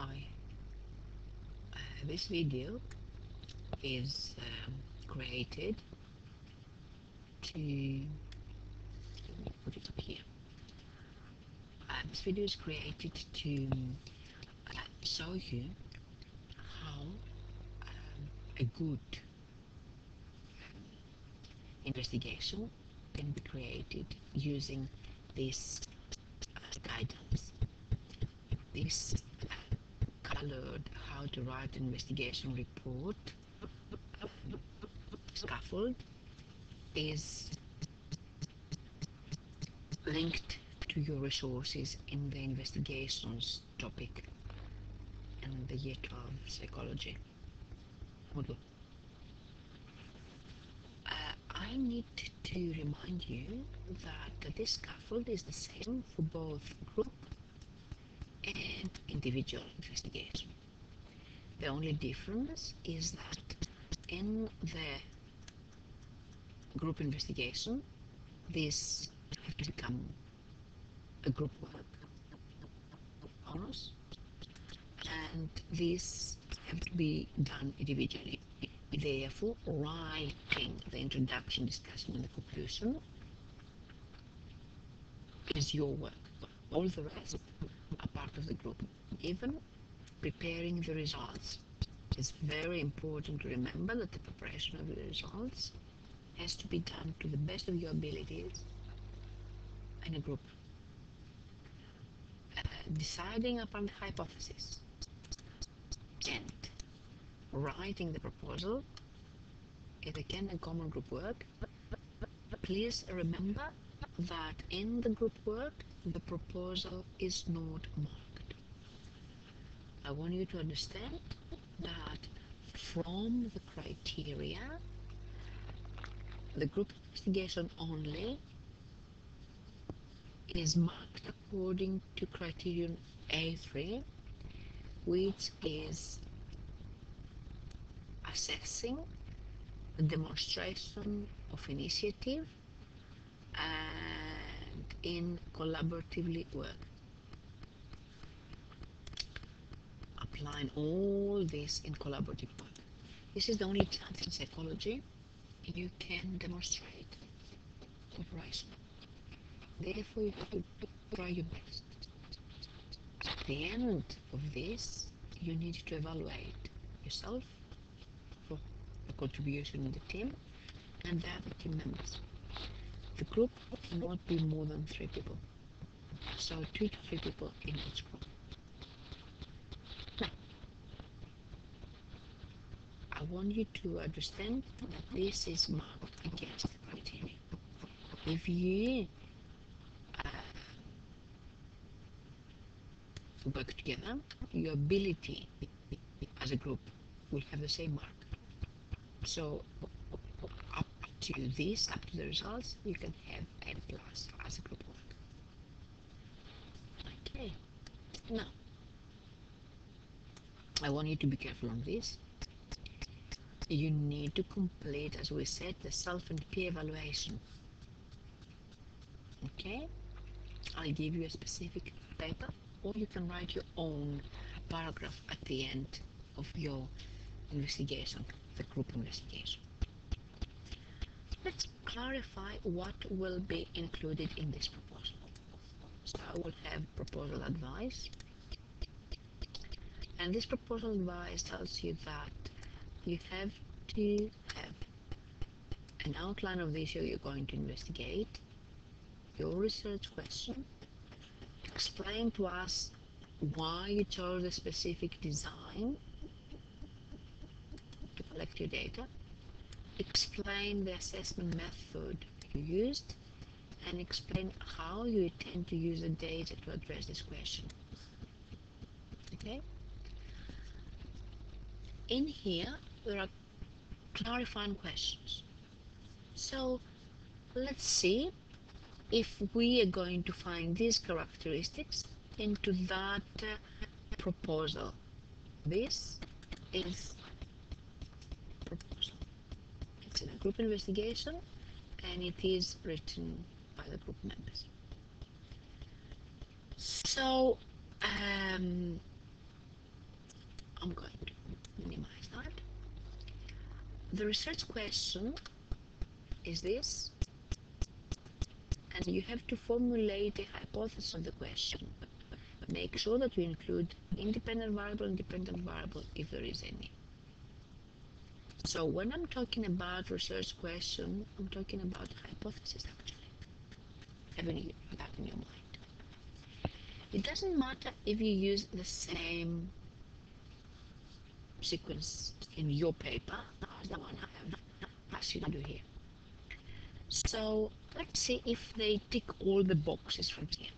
Hi, this video is created to, let me put it up here. This video is created to show you how a good investigation can be created using this guidance. This colored how to write an investigation report scaffold is linked to your resources in the investigations topic in the year 12 psychology module. I need to remind you that this scaffold is the same for both group and individual investigation. The only difference is that in the group investigation, this has to become a group work honors, and these have to be done individually. Therefore, writing the introduction, discussion, and the conclusion is your work. All the rest are part of the group. Even preparing the results. It's very important to remember that the preparation of the results has to be done to the best of your abilities in a group. Deciding upon the hypothesis and writing the proposal is again a common group work. Please remember that in the group work the proposal is not marked. I want you to understand that from the criteria, the group investigation only is marked according to criterion A3, which is assessing the demonstration of initiative and in collaboratively work. Applying all this in collaborative work. This is the only chance in psychology you can demonstrate cooperation. Therefore, you have to try your best. At the end of this, you need to evaluate yourself for the contribution in the team and the other team members. The group cannot be more than 3 people, so 2 to 3 people in each group. Now, I want you to understand that this is marked against the criteria. If you work together, your ability as a group will have the same mark. So up to this, up to the results, you can have A+ as a group work. Okay, now I want you to be careful on this. You need to complete, as we said, the self and peer evaluation. Okay, I'll give you a specific paper, or you can write your own paragraph at the end of your investigation, the group investigation. Let's clarify what will be included in this proposal. So I will have proposal advice, and this proposal advice tells you that you have to have an outline of the issue you're going to investigate, your research question, explain to us why you chose a specific design to collect your data, explain the assessment method you used, and explain how you intend to use the data to address this question. Okay? In here, there are clarifying questions. So let's see if we are going to find these characteristics into that proposal. This is proposal. It's in a group investigation and it is written by the group members. So I'm going to minimize that. The research question is this, and you have to formulate a hypothesis of the question. Make sure that you include independent variable if there is any. So when I'm talking about research question, I'm talking about hypothesis actually, having that in your mind. It doesn't matter if you use the same sequence in your paper as the one I have asked you to do here. So let's see if they tick all the boxes from here.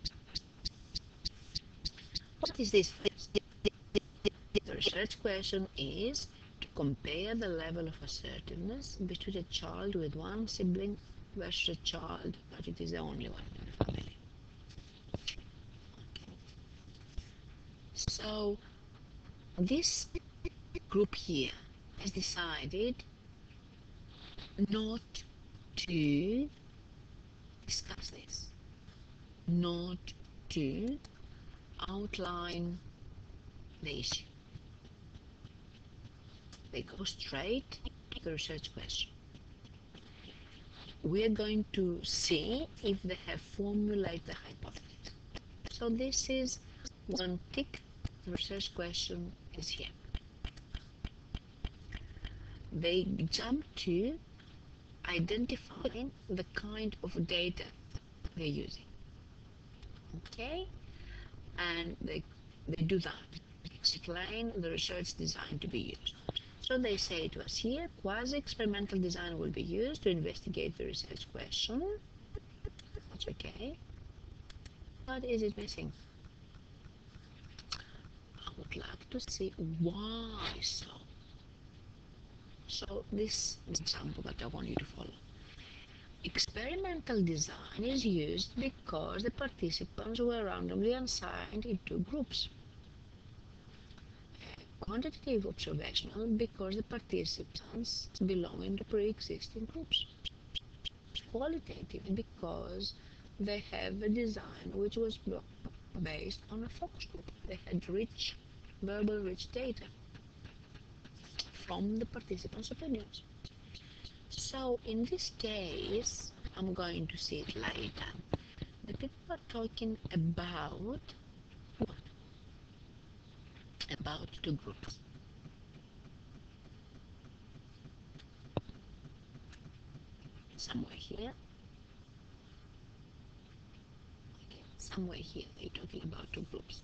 What is this? The research question is to compare the level of assertiveness between a child with one sibling versus a child that it is the only one in the family. Okay. So this group here has decided not to discuss this, not to outline the issue. They go straight to the research question. We are going to see if they have formulated the hypothesis. So this is one tick. The research question is here. They jump to identifying the kind of data they're using. Okay? And they do that. Explain the research design to be used. So they say to us here, quasi-experimental design will be used to investigate the research question. That's okay. What is it missing? I would like to see why so. So this is an example that I want you to follow. Experimental design is used because the participants were randomly assigned into groups. Quantitative observational because the participants belong in the pre-existing groups. Qualitative because they have a design which was based on a focus group. They had verbal rich data from the participants' opinions. So in this case, I'm going to see it later. The people are talking about what? About two groups. Somewhere here. Okay, somewhere here they're talking about two groups.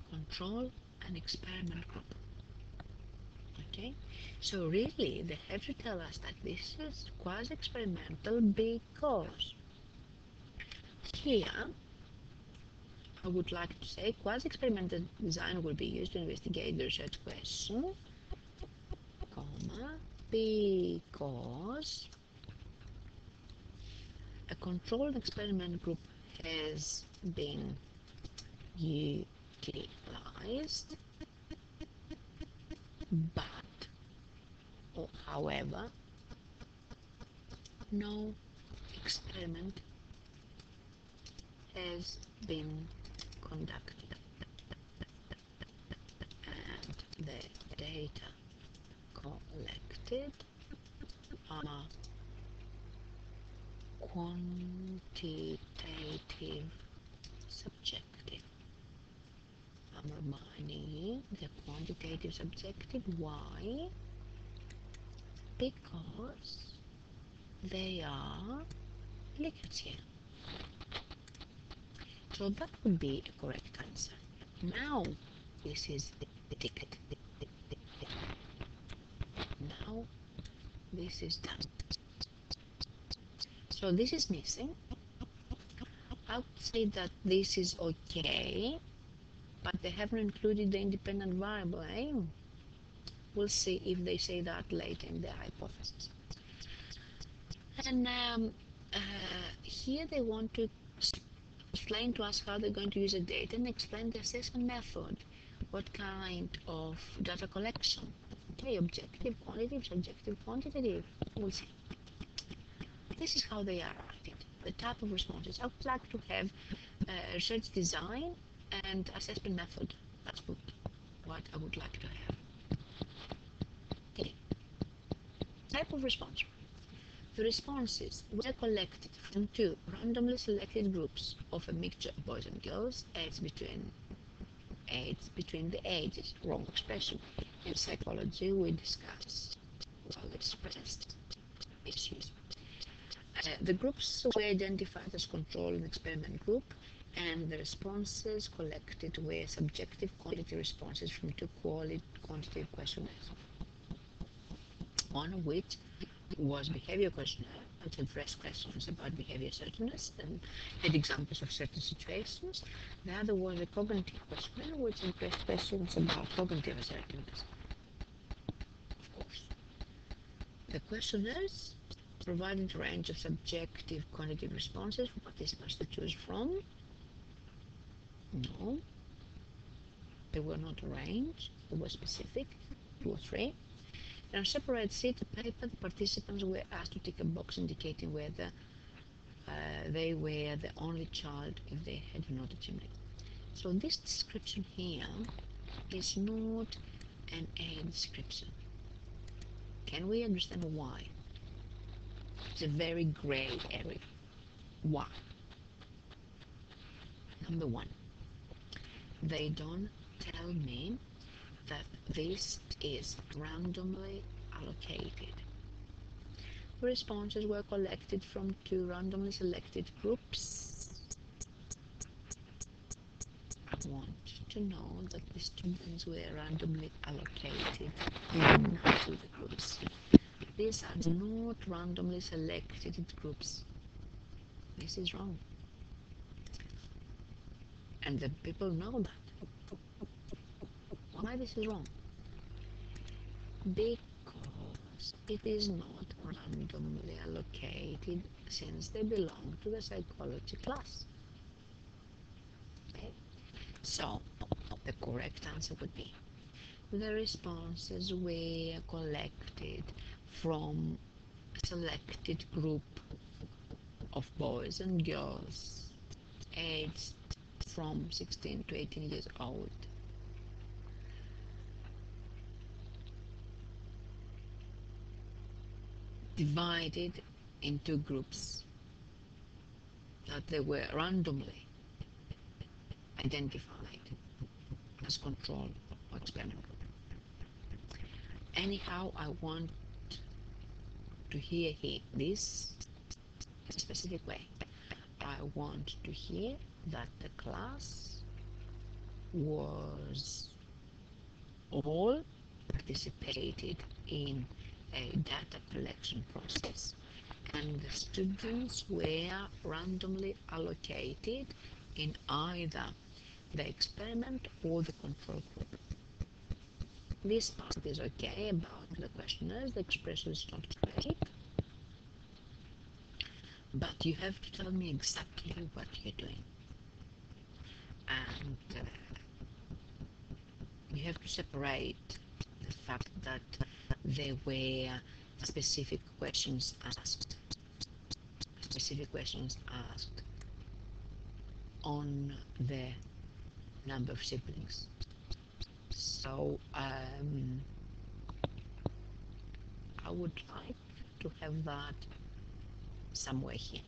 Control and experiment group. Okay, so really they have to tell us that this is quasi-experimental because here I would like to say quasi-experimental design will be used to investigate the research question, comma, because a controlled experiment group has been utilized, but, or however, no experiment has been conducted and the data collected are quantitative subjective. I'm reminding you the quantitative subjective. Why? Because they are liquids here. So that would be a correct answer. Now this is the ticket. Now this is done. So this is missing. I would say that this is okay, but they haven't included the independent variable, eh? We'll see if they say that later in their hypothesis. And here they want to explain to us how they're going to use the data and explain the assessment method. What kind of data collection? Okay, objective, quantitative, subjective, quantitative. We'll see. This is how they are writing. the type of responses. I would like to have research design and assessment method. That's what I would like to have. Okay. Type of response. The responses were collected from two randomly selected groups of a mixture of boys and girls, aged between the ages. Wrong expression. In psychology, we discuss well-expressed issues. The groups were identified as control and experiment group, and the responses collected were subjective qualitative responses from two quantitative questionnaires, one of which was behavior questionnaire, which addressed questions about behavior assertiveness and had examples of certain situations. The other was a cognitive questionnaire, which addressed questions about cognitive assertiveness. Of course, the questionnaires provided a range of subjective quantitative responses for participants to choose from. No, they were not a range, they were specific, 2 or 3. On a separate sheet of paper, the participants were asked to tick a box indicating whether they were the only child if they had not achieved it. So this description here is not an A description. Can we understand why? It's a very gray area. Why? Number one, they don't tell me that this is randomly allocated. The responses were collected from two randomly selected groups. I want to know that the students were randomly allocated into the groups. These are not randomly selected groups. This is wrong. And the people know that. Why this is wrong? Because it is not randomly allocated since they belong to the psychology class. Okay? So, the correct answer would be the responses were collected from a selected group of boys and girls aged from 16 to 18 years old. Divided into groups that they were randomly identified as control or experiment group. Anyhow, I want to hear this in a specific way. I want to hear that the class was all participated in a data collection process, and the students were randomly allocated in either the experiment or the control group. This part is okay about the questionnaires, the expression is not great, but you have to tell me exactly what you're doing. And you have to separate the fact that there were specific questions asked on the number of siblings. So I would like to have that somewhere here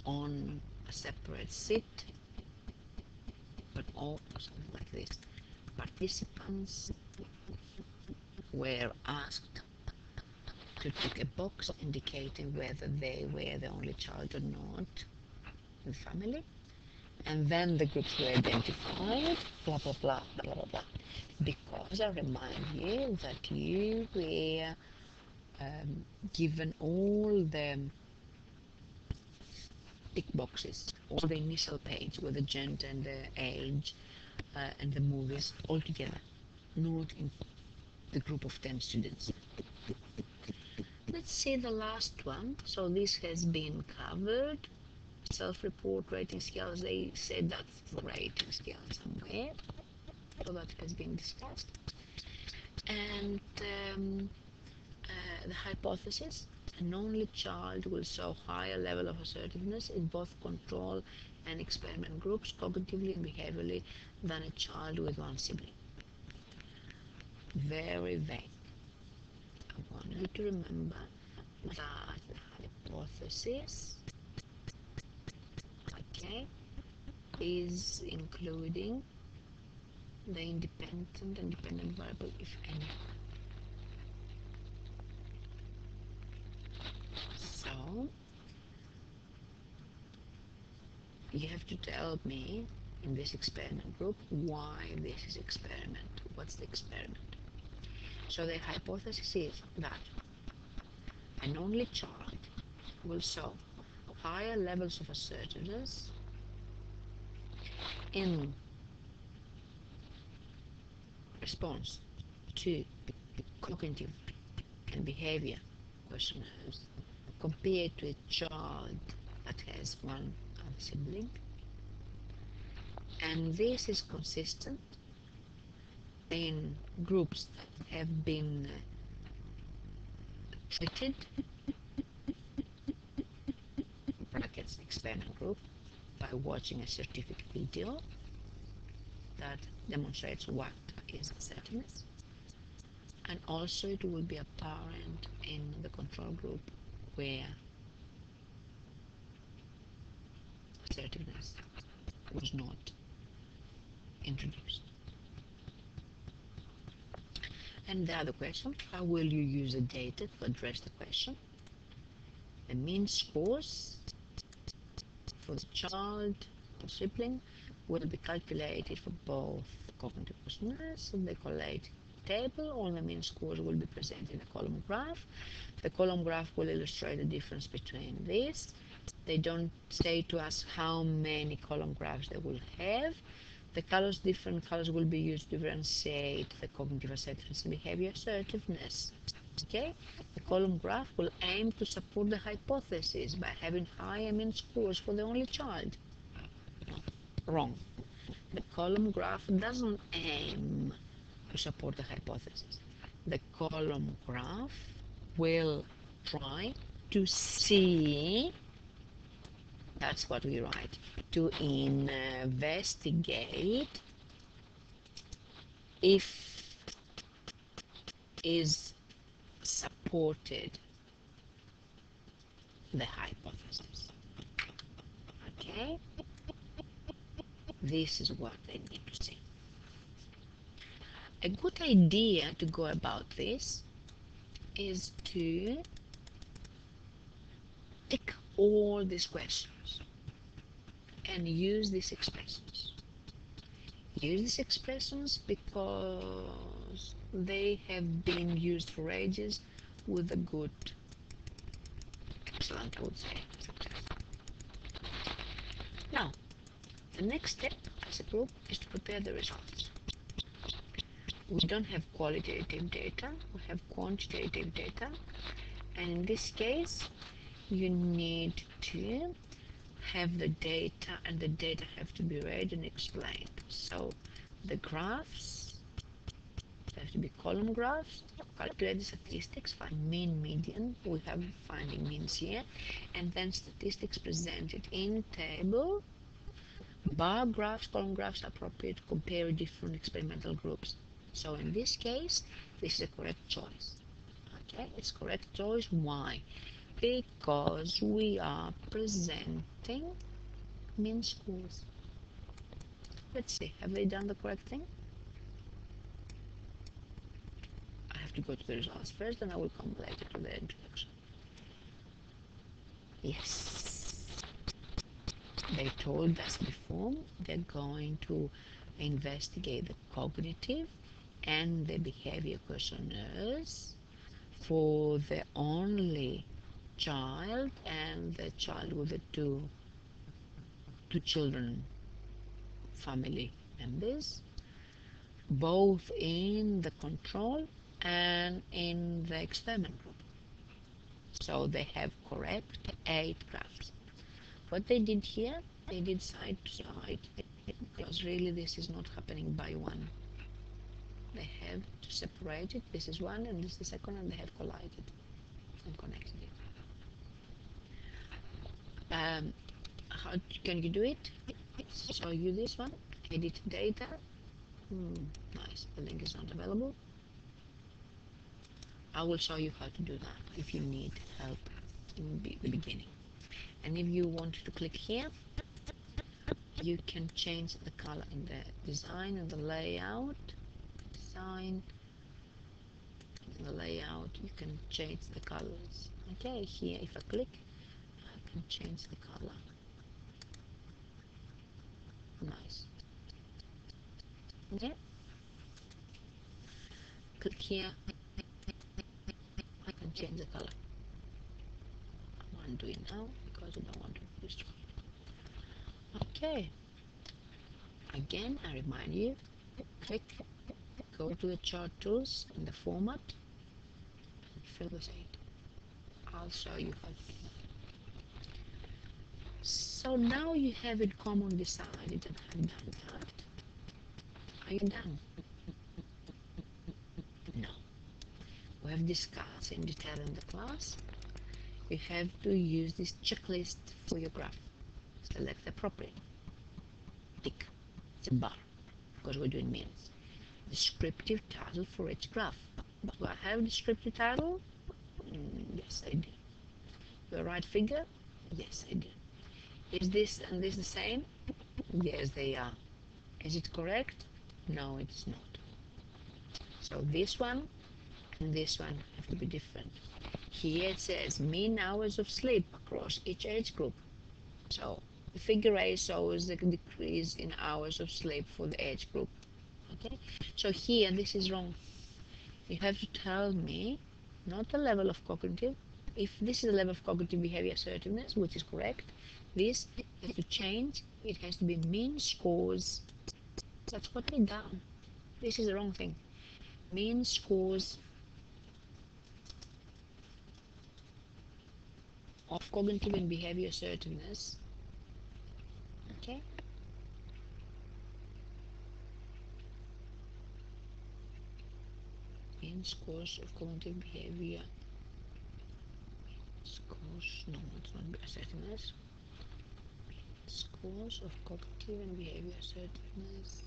on a separate sheet, but all something like this. Participants were asked to tick a box indicating whether they were the only child or not in the family, and then the groups were identified, blah blah blah blah blah blah. Because I remind you that you were given all the tick boxes, all the initial page with the gender and the age and the movies all together, not in the group of 10 students. Let's see the last one. So this has been covered. Self-report rating scales, they said that's the rating scale somewhere. So that has been discussed. And the hypothesis. An only child will show higher level of assertiveness in both control and experiment groups, cognitively and behaviorally, than a child with one sibling. Very vague. I want you to remember that the hypothesis, okay, is including the independent and dependent variable, if any. So you have to tell me in this experiment group why this is experiment. What's the experiment? So the hypothesis is that an only child will show higher levels of assertiveness in response to cognitive and behavior questionnaires compared to a child that has one other sibling, and this is consistent in groups that have been treated, brackets experiment group, by watching a certificate video that demonstrates what is assertiveness, and also it will be apparent in the control group where assertiveness was not introduced. And the other question, how will you use the data to address the question? The mean scores for the child or sibling will be calculated for both cognitive questionnaires, and they collate table. All the mean scores will be presented in a column graph. The column graph will illustrate the difference between these. They don't say to us how many column graphs they will have. The colors, different colors will be used to differentiate the cognitive assertiveness and behavior assertiveness. Okay? The column graph will aim to support the hypothesis by having higher mean scores for the only child. Wrong. The column graph doesn't aim to support the hypothesis. The column graph will try to see, that's what we write, to investigate if is supported the hypothesis. Okay? This is what they need to see. A good idea to go about this is to tick all these questions and use these expressions. Use these expressions because they have been used for ages with a good, excellent, I would say, success. Now, the next step as a group is to prepare the results. We don't have qualitative data, we have quantitative data, and in this case you need to have the data, and the data have to be read and explained. So the graphs have to be column graphs, calculate the statistics, find mean, median, we have finding means here, and then statistics presented in table, bar graphs, column graphs appropriate to compare different experimental groups. So in this case, this is a correct choice. Okay, it's correct choice. Why? Because we are presenting mean scores. Let's see, have they done the correct thing? I have to go to the results first, and I will come later to the introduction. Yes, they told us before they're going to investigate the cognitive and the behavior questionnaires for the only child and the child with the two children family members, both in the control and in the experiment group. So they have correct 8 graphs. What they did here, they did side to side, because really this is not happening by one. They have to separate it. This is one and this is the second, and they have collided and connected it. How can you do it? So you this one, edit data. Nice, the link is not available. I will show you how to do that if you need help in the beginning. And if you want to click here, you can change the color in the design and the layout. Design and the layout, you can change the colors. Okay, here if I click, I can change the color. Nice. Okay. Click here, I can change the color. I'm doing now because I don't want to destroy it. Okay. Again, I remind you, click, go to the chart tools in the format, and fill the shade. I'll show you how to do that. So now you have it common decided and have done that. Are you done? No. We have discussed in detail in the class. You have to use this checklist for your graph. Select the appropriate. Tick. It's a bar because we're doing means. Descriptive title for each graph. Do I have descriptive title? Yes, I do. The right figure? Yes, I do. Is this and this the same? Yes, they are. Is it correct? No, it's not. So this one and this one have to be different. Here it says mean hours of sleep across each age group. So the figure A shows the decrease in hours of sleep for the age group. Okay, so here this is wrong. You have to tell me not the level of cognitive. If this is the level of cognitive behavior assertiveness, which is correct, this has to change. It has to be mean scores. That's what I done. This is the wrong thing. Mean scores of cognitive and behavior assertiveness. Okay. Mean scores of cognitive behavior. Scores, no, it's not assertiveness. Scores of cognitive and behavior assertiveness.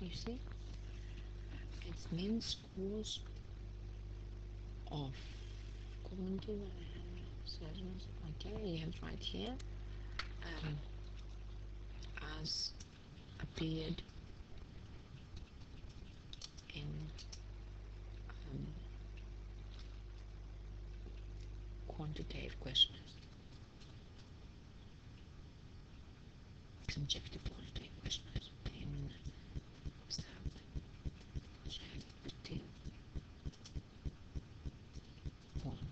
You see? It's mean scores of cognitive and behavior assertiveness. Okay, you have it right here. As appeared in quantitative questionnaires. Subjective quantitative questionnaires in subjective quantitative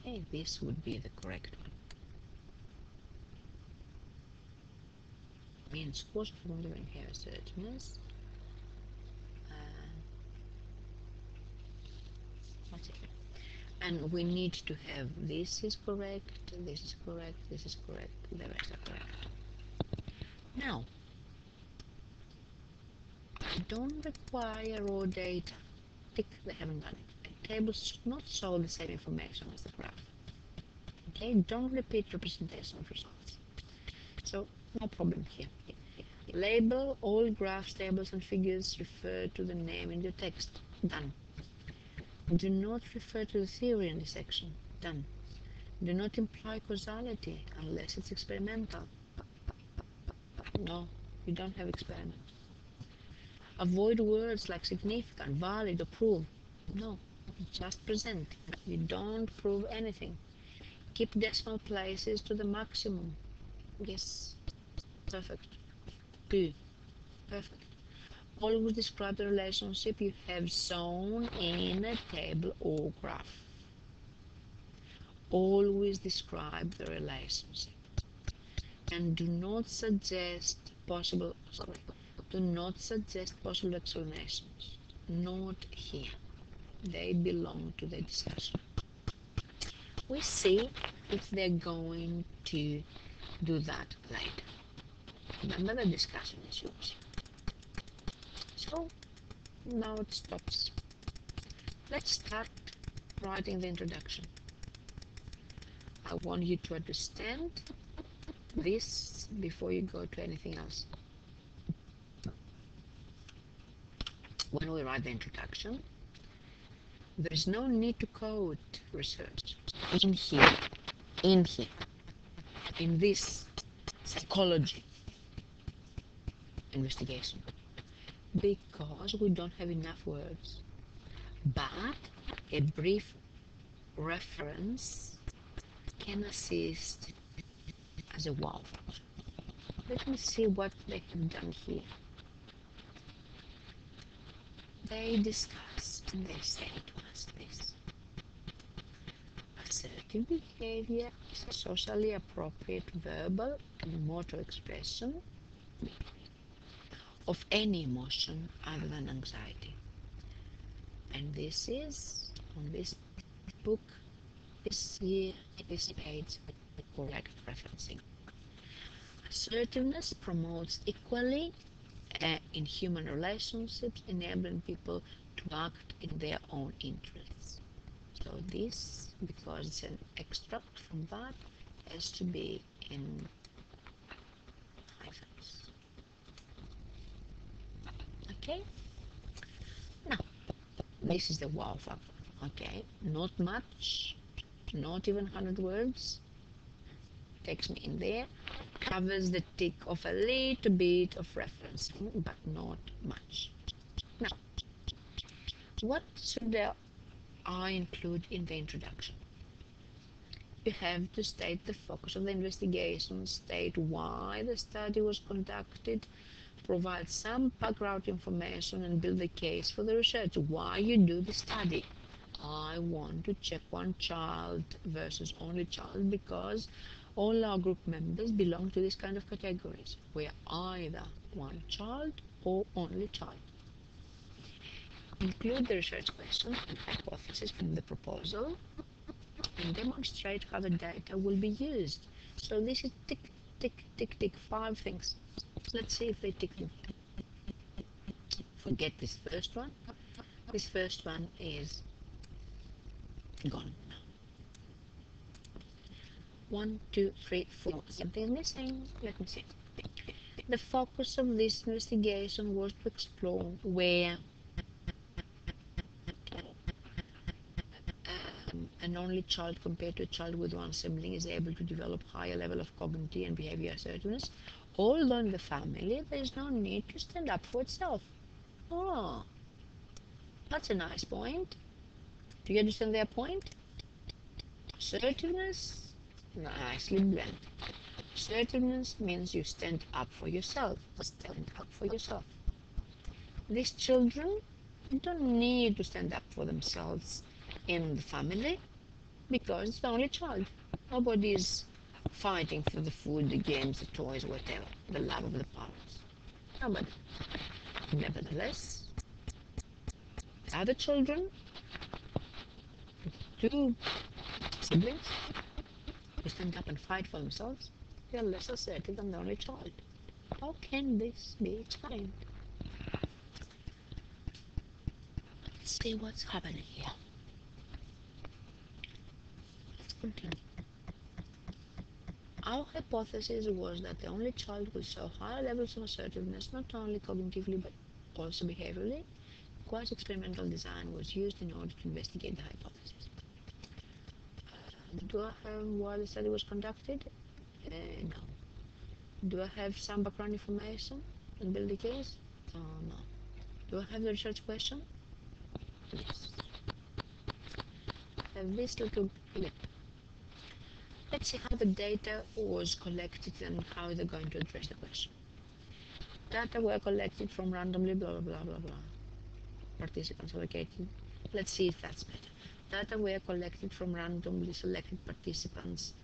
okay, this would be the correct one. Mean scores of cognitive and behavior assertiveness. And we need to have this is correct, this is correct, this is correct, the rest are correct. Now, I don't require raw data. Tick, they haven't done it. A table should not show the same information as the graph. Okay, don't repeat representation of results. So, no problem here. Label all graphs, tables, and figures refer to the name in the text. Done. Do not refer to the theory in this section. Done. Do not imply causality unless it's experimental. No, you don't have experiment. Avoid words like significant, valid, or prove. No, just present. You don't prove anything. Keep decimal places to the maximum. Yes, perfect. Good, perfect. Always describe the relationship you have shown in a table or graph. Always describe the relationship. And do not suggest possible explanations. Not here. They belong to the discussion. We see if they're going to do that later. Remember, the discussion is yours. So now it stops. Let's start writing the introduction. I want you to understand this before you go to anything else. When we write the introduction, there is no need to code research in here, in this psychology investigation, because we don't have enough words. But a brief reference can assist as a wow factor. Let me see what they have done here. They discuss and they say to us this: assertive behavior is a socially appropriate verbal and motor expression of any emotion other than anxiety. And this is on this book, this year, this page, correct referencing. Assertiveness promotes equally in human relationships, enabling people to act in their own interests. So this, because it's an extract from that, has to be in hyphens. Okay? Now, this is the wow factor. Okay? Not much, not even 100 words. Takes me in there, covers the tick of a little bit of referencing, but not much. Now, what should I include in the introduction? You have to state the focus of the investigation, state why the study was conducted, provide some background information, and build a case for the research. Why you do the study? I want to check one child versus only child because all our group members belong to this kind of categories. We are either one child or only child. Include the research questions and hypotheses from the proposal and demonstrate how the data will be used. So this is tick, tick, tick, tick, 5 things. Let's see if they tick them. Forget this first one. This first one is gone. 1, 2, 3, 4. Something is missing. Let me see. The focus of this investigation was to explore where an only child compared to a child with one sibling is able to develop higher level of cognitive and behavior assertiveness, although in the family there is no need to stand up for itself. Oh, that's a nice point. Do you understand their point? Assertiveness, nicely blended. Assertiveness means you stand up for yourself. Stand up for yourself. These children don't need to stand up for themselves in the family because it's the only child. Nobody is fighting for the food, the games, the toys, whatever, the love of the parents. Nobody. Nevertheless, the other children, 2 siblings, who stand up and fight for themselves, they are less assertive than the only child. How can this be explained? Let's see what's happening here. Let's continue. Our hypothesis was that the only child will show higher levels of assertiveness, not only cognitively but also behaviorally. Quasi-experimental design was used in order to investigate the hypothesis. Do I have why the study was conducted? No. Do I have some background information and build the case? No. Do I have the research question? Yes. I have this little clip. Let's see how the data was collected and how they're going to address the question. Data were collected from randomly blah blah blah blah. Participants allocated. Let's see if that's better. Data were collected from randomly selected participants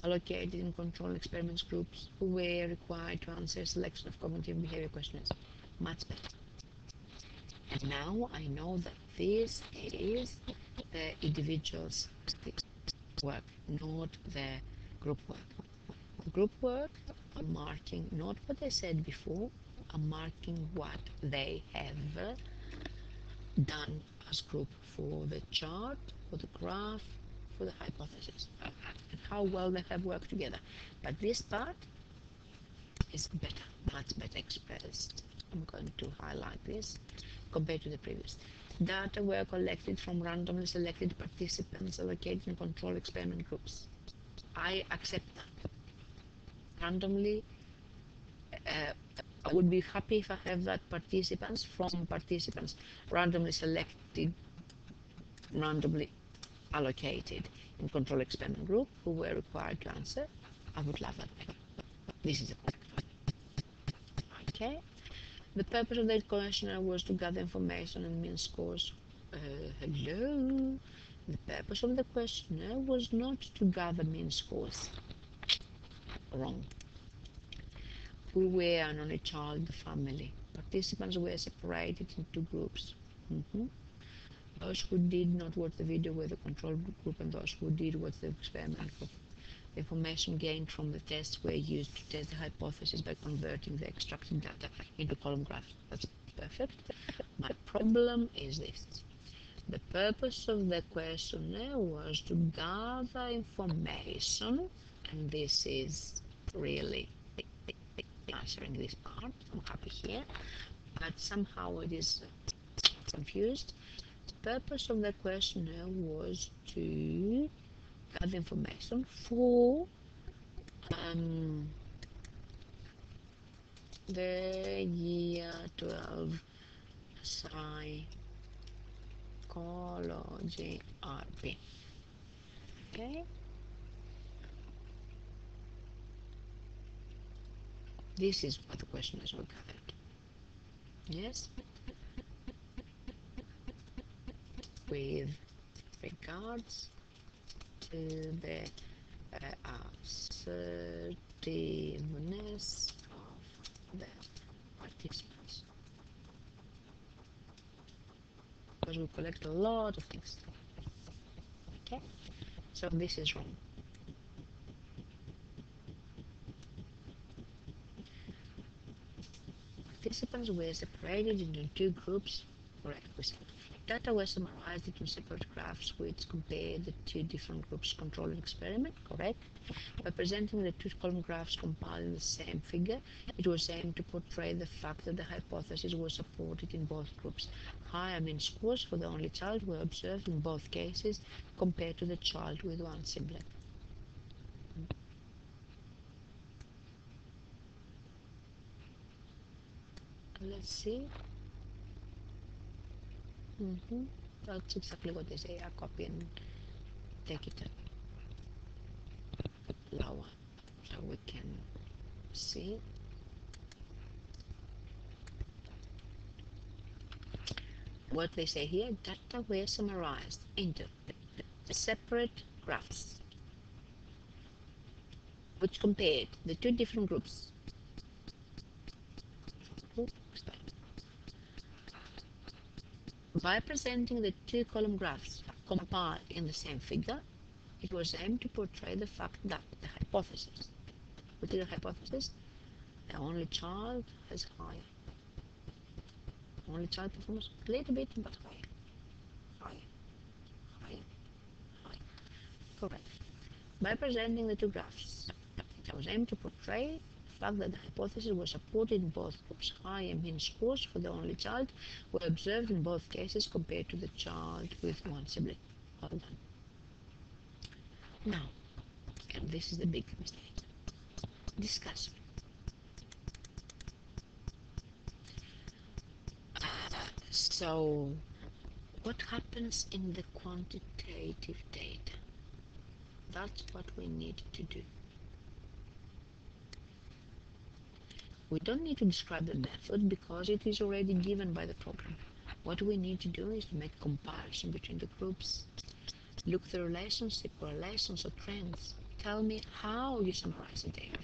allocated in control experiments groups who were required to answer a selection of cognitive behavior questions. Much better. And now I know that this is the individual's work, not the group work. The group work I'm marking not what I said before, I'm marking what they have done as group for the chart, for the graph, for the hypothesis, and how well they have worked together. But this part is better, much better expressed. I'm going to highlight this compared to the previous. Data were collected from randomly selected participants allocated in control experiment groups. I accept that. Randomly, I would be happy if I have that participants randomly selected, randomly allocated in control experiment group who were required to answer. I would love that better. This is a correct one. Okay. The purpose of the questionnaire was to gather information and mean scores. Hello. The purpose of the questionnaire was not to gather mean scores. Wrong. Who were an only child in the family. Participants were separated into groups. Those who did not watch the video were the control group, and those who did watch the experiment group. The information gained from the tests were used to test the hypothesis by converting the extracted data into column graphs. That's perfect. My problem is this. The purpose of the questionnaire was to gather information, and this is really answering this part. I'm happy here, but somehow it is confused. The purpose of the questionnaire was to gather information for the year 12 psychology RP. Okay. This is what the questionnaires were gathered. Yes. With regards to the assertiveness of the participants. Because we collect a lot of things. Okay? So this is wrong. Participants were separated into two groups. Correct. Data were summarized into separate graphs which compare the two different groups control and experiment. Correct. By presenting the two column graphs compiled in the same figure, it was aimed to portray the fact that the hypothesis was supported in both groups. Higher mean scores for the only child were observed in both cases compared to the child with one sibling. Let's see. That's exactly what they say. I copy and take it lower so we can see. What they say here, data were summarized into separate graphs which compared the two different groups. By presenting the two column graphs compiled in the same figure, it was aimed to portray the fact that the hypothesis, which is the hypothesis, the only child has higher. Only child performs a little bit, but higher. Correct. By presenting the two graphs, it was aimed to portray the fact that the hypothesis was supported in both groups. Higher mean scores for the only child were observed in both cases compared to the child with one sibling. Well done. Now, and this is the big mistake. Discuss. So, what happens in the quantitative data? That's what we need to do. We don't need to describe the method because it is already given by the program. What we need to do is to make comparison between the groups. Look the relationship, correlations, or trends. Tell me how you summarize the data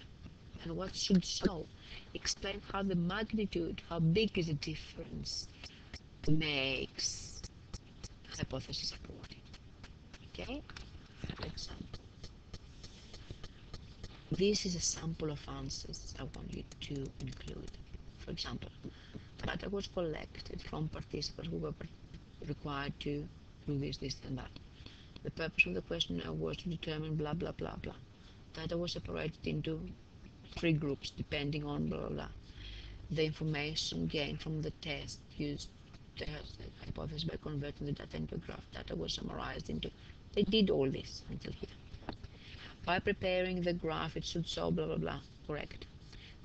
and what should show. Explain how the magnitude, how big is the difference makes hypothesis supported. Okay? For example, This is a sample of answers I want you to include. For example, data was collected from participants who were required to do this, and that. The purpose of the questionnaire was to determine blah blah blah blah. Data was separated into 3 groups depending on blah blah blah. The information gained from the test used to test the hypothesis by converting the data into a graph. Data was summarized into. They did all this until here. By preparing the graph, it should show blah blah blah. Correct.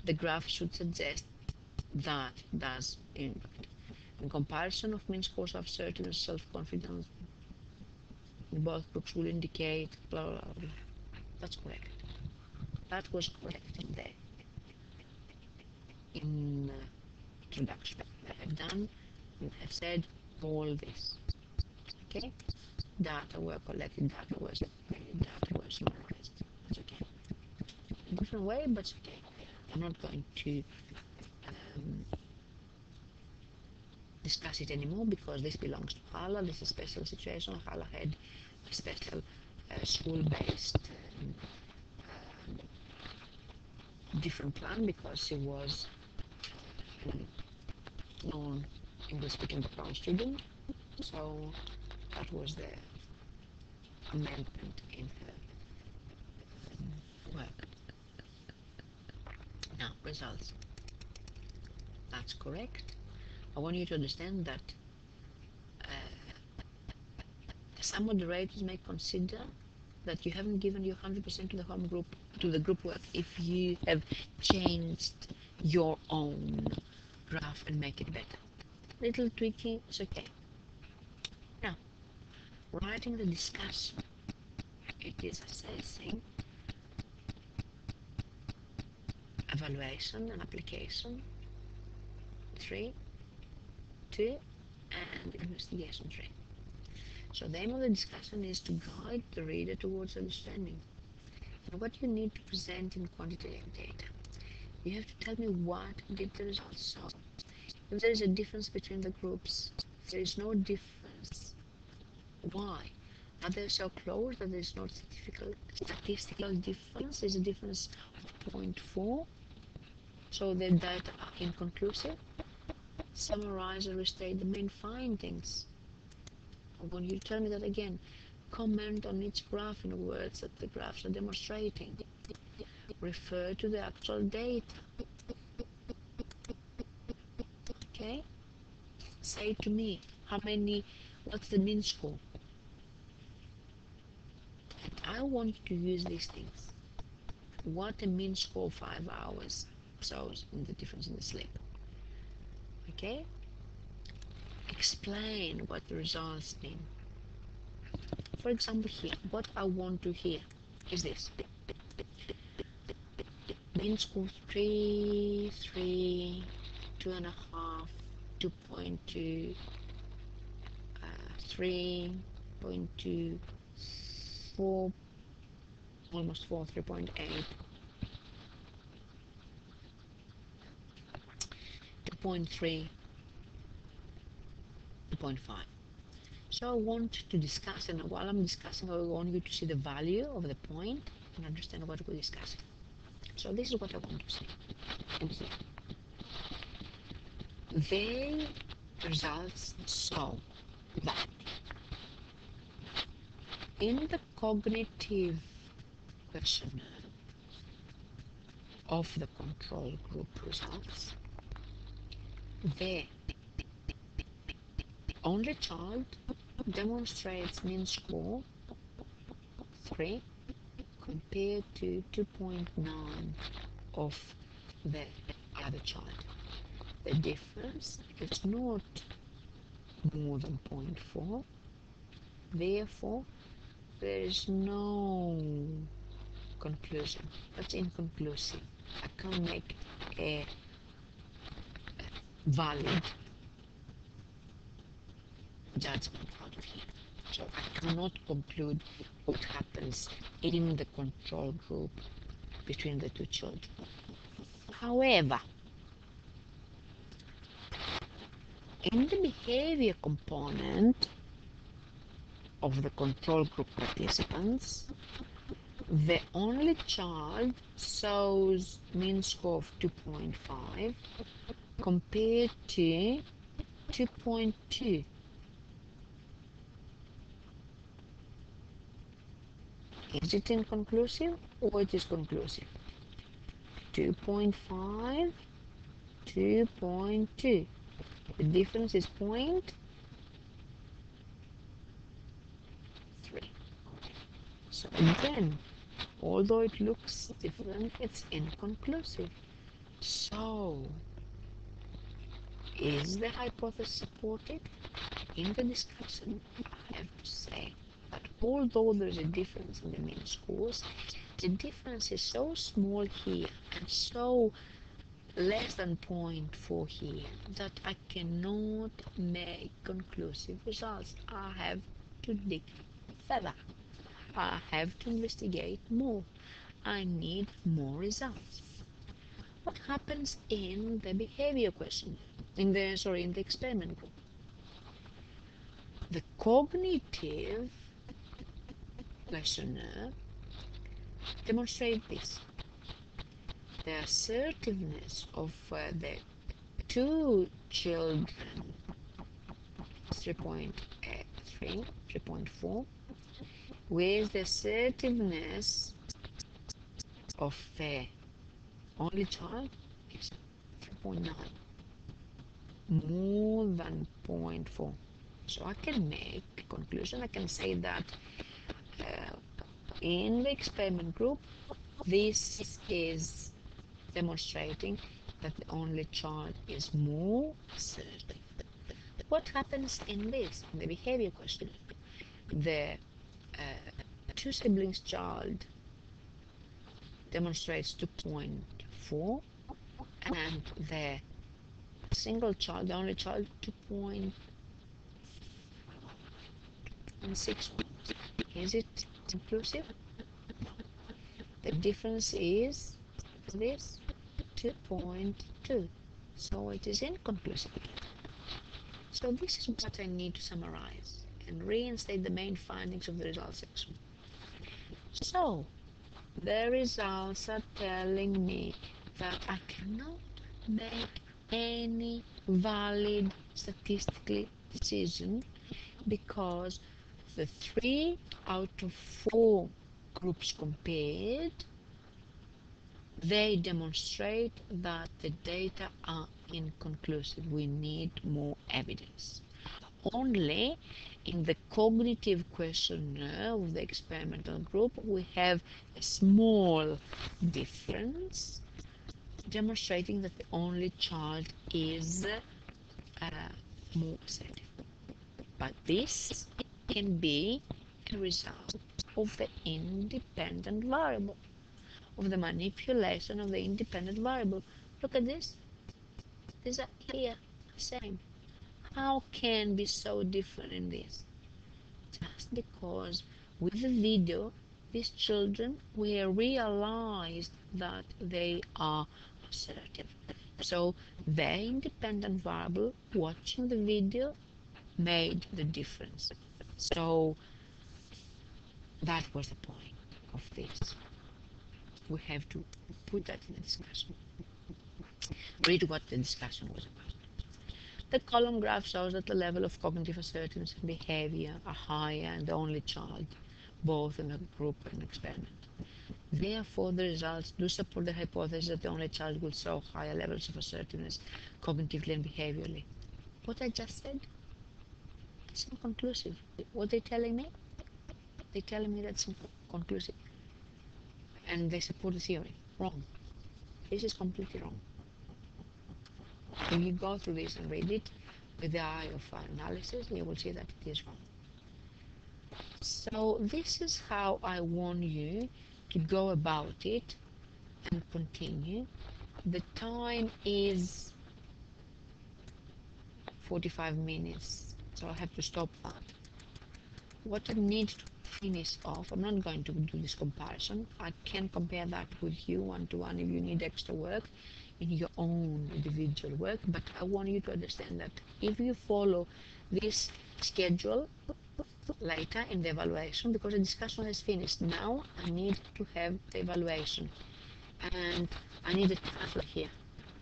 The graph should suggest that does impact. In comparison of mean scores of certain and self-confidence in both groups will indicate blah blah blah. That's correct. That was correct in the introduction. I have done and have said all this. Okay? Data were collected, data was created, data was summarized. That's okay. Different way, but it's okay. I'm not going to discuss it anymore because this belongs to Hala. This is a special situation. Hala had a special school-based different plan because she was non-English-speaking background student. So that was the amendment in her work. Now, results. That's correct. I want you to understand that some moderators may consider that you haven't given your 100% to the home group, to the group work, if you have changed your own graph and make it better. Little tweaking is okay. Now, writing the discussion. It is assessing, evaluation and application 3, 2, and investigation 3. So the aim of the discussion is to guide the reader towards understanding and what you need to present in quantitative data. You have to tell me what did the results show. If there is a difference between the groups, if there is no difference, why? Are they so close that there is no statistical difference? There's a difference of 0.4, so the data are inconclusive. Summarize or restate the main findings. I want you to tell me that again. Comment on each graph in words that the graphs are demonstrating. Refer to the actual data. Okay? Say to me, what's the mean score? I want you to use these things. What a mean score 5 hours shows in the difference in the sleep. Okay? Explain what the results mean. For example, here, what I want to hear is this. Mean score 3, 3, 2.5, 2.2, 3.2, 4, almost 4, 3.8, 2.3, 2.5. So I want to discuss, and while I'm discussing, I want you to see the value of the point and understand what we're discussing. So this is what I want to see. And here, the results show that in the cognitive questionnaire of the control group results, the only child demonstrates mean score 3 compared to 2.9 of the other child. The difference is not more than 0.4, therefore there is no conclusion. That's inconclusive. I can't make a valid judgment out of here. So I cannot conclude what happens in the control group between the two children. However, in the behavior component of the control group participants, the only child shows mean score of 2.5 compared to 2.2. Is it inconclusive or it is conclusive? 2.5, 2.2. The difference is 0.3. So again, although it looks different, it's inconclusive. So, is the hypothesis supported? In the discussion, I have to say that although there is a difference in the mean scores, the difference is so small here and so less than 0.4 here that I cannot make conclusive results. I have to dig further. I have to investigate more. I need more results. What happens in the behavior question? In the experiment group? The cognitive questionnaire demonstrates this. The assertiveness of the two children, 3.3, 3.4, with the assertiveness of the only child is 3.9, more than 0.4. So I can make a conclusion. I can say that in the experiment group, this is demonstrating that the only child is more assertive. What happens in this, in the behavior question? The two siblings child demonstrates 2.4 and the single child, the only child, 2.6. Is it inclusive? The difference is this 2.2. So it is inconclusive. So this is what I need to summarize and reinstate the main findings of the results section. So the results are telling me that I cannot make any valid statistical decision because the 3 out of 4 groups compared, they demonstrate that the data are inconclusive. We need more evidence. Only in the cognitive questionnaire of the experimental group we have a small difference demonstrating that the only child is more assertive. But this can be a result of the independent variable, of the manipulation of the independent variable. Look at this. These are here, same. How can be so different in this? Just because with the video, these children were realized that they are assertive. So the independent variable watching the video made the difference. So that was the point of this. We have to put that in the discussion. Read what the discussion was about. The column graph shows that the level of cognitive assertiveness and behavior are higher in the only child, both in the group and experiment. Therefore, the results do support the hypothesis that the only child will show higher levels of assertiveness cognitively and behaviorally. What I just said, it's inconclusive. What they're telling me? They're telling me that's inconclusive. And they support the theory. Wrong. This is completely wrong. When you go through this and read it with the eye of analysis, you will see that it is wrong. So this is how I want you to go about it and continue. The time is 45 minutes, so I have to stop that. What I need to finish off, I'm not going to do this comparison. I can compare that with you one-to-one if you need extra work in your own individual work, but I want you to understand that if you follow this schedule, later in the evaluation, because the discussion has finished. Now I need to have the evaluation, and I need a title here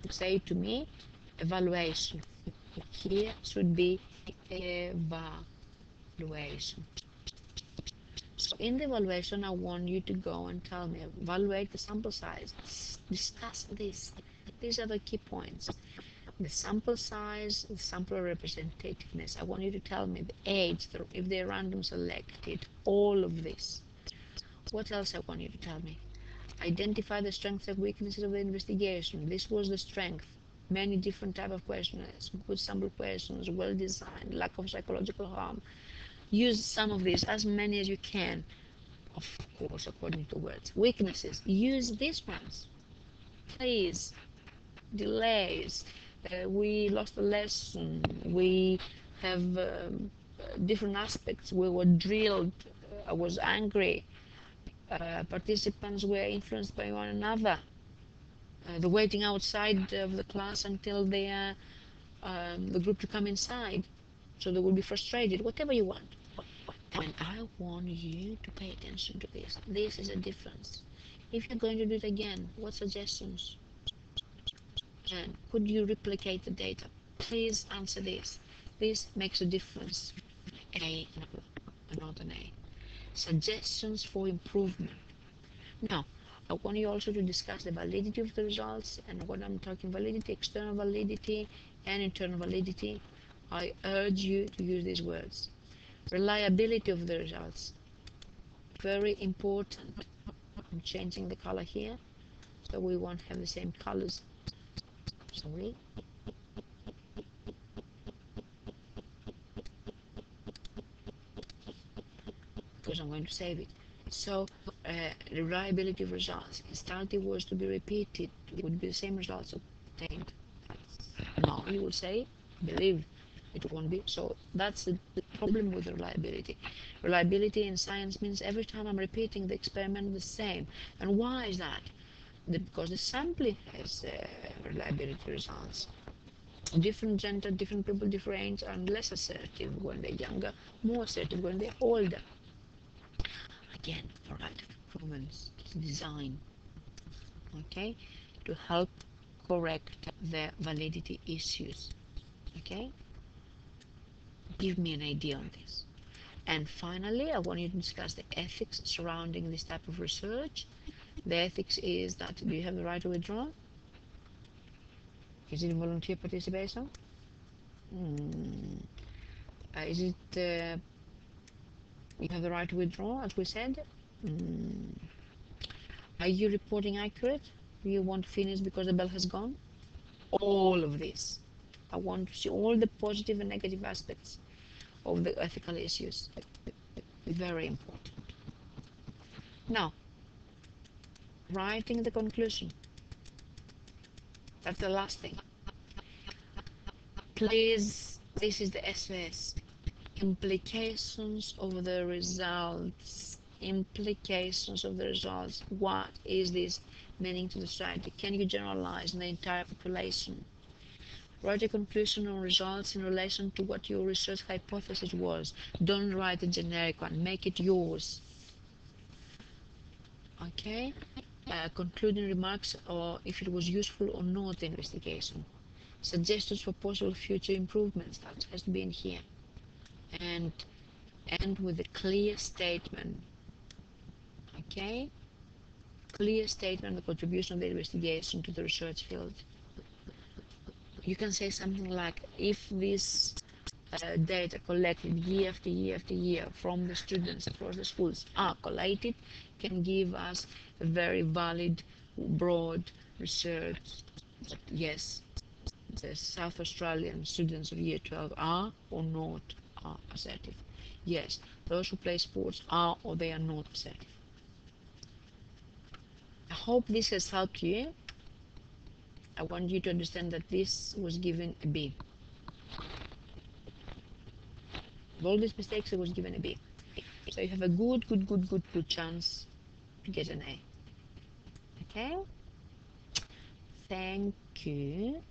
to say to me evaluation. Here should be evaluation. So in the evaluation, I want you to go and tell me, evaluate the sample size, discuss this. These are the key points. The sample size, the sample representativeness. I want you to tell me the age, if they're random selected, all of this. What else I want you to tell me? Identify the strengths and weaknesses of the investigation. This was the strength. Many different type of questionnaires, good sample questions, well designed, lack of psychological harm. Use some of these, as many as you can, of course, according to words. Weaknesses, use these ones. Please, delays, we lost a lesson, we have different aspects, we were drilled, I was angry, participants were influenced by one another, the waiting outside of the class until the group to come inside, so they will be frustrated, whatever you want. And I want you to pay attention to this. This is a difference. If you're going to do it again, what suggestions? And could you replicate the data? Please answer this. This makes a difference. A, not an A. Suggestions for improvement. Now, I want you also to discuss the validity of the results, and when I'm talking validity, external validity and internal validity, I urge you to use these words. Reliability of the results. Very important. I'm changing the color here, so we won't have the same colors. Sorry. Because I'm going to save it. So, reliability of results. Instead it was to be repeated, it would be the same results obtained. No, you will say, believe it won't be. So that's the problem with reliability. Reliability in science means every time I'm repeating the experiment the same. And why is that? Because the sampling has reliability results. Different gender, different people, different age are less assertive when they're younger, more assertive when they're older. Again, variety of improvements, design, okay, to help correct the validity issues, okay? Give me an idea on this. And finally, I want you to discuss the ethics surrounding this type of research. The ethics is that, do you have the right to withdraw? Is it volunteer participation? Is it you have the right to withdraw, as we said? Are you reporting accurate? Do you want to finish because the bell has gone? All of this. I want to see all the positive and negative aspects of the ethical issues. Very important. Now, writing the conclusion. That's the last thing. Please, this is the SOS. Implications of the results. Implications of the results. What is this meaning to the society? Can you generalize in the entire population? Write a conclusion on results in relation to what your research hypothesis was. Don't write a generic one. Make it yours. Okay? Concluding remarks, or if it was useful or not, the investigation. Suggestions for possible future improvements. That has to be in here. And end with a clear statement. Okay? Clear statement of the contribution of the investigation to the research field. You can say something like, if this data collected year after year after year from the students across the schools are collated, can give us a very valid, broad research that yes, the South Australian students of year 12 are or not are assertive. Yes, those who play sports are or they are not assertive. I hope this has helped you. I want you to understand that this was given a B. With all these mistakes, it was given a B. So you have a good chance to get an A. Okay? Thank you.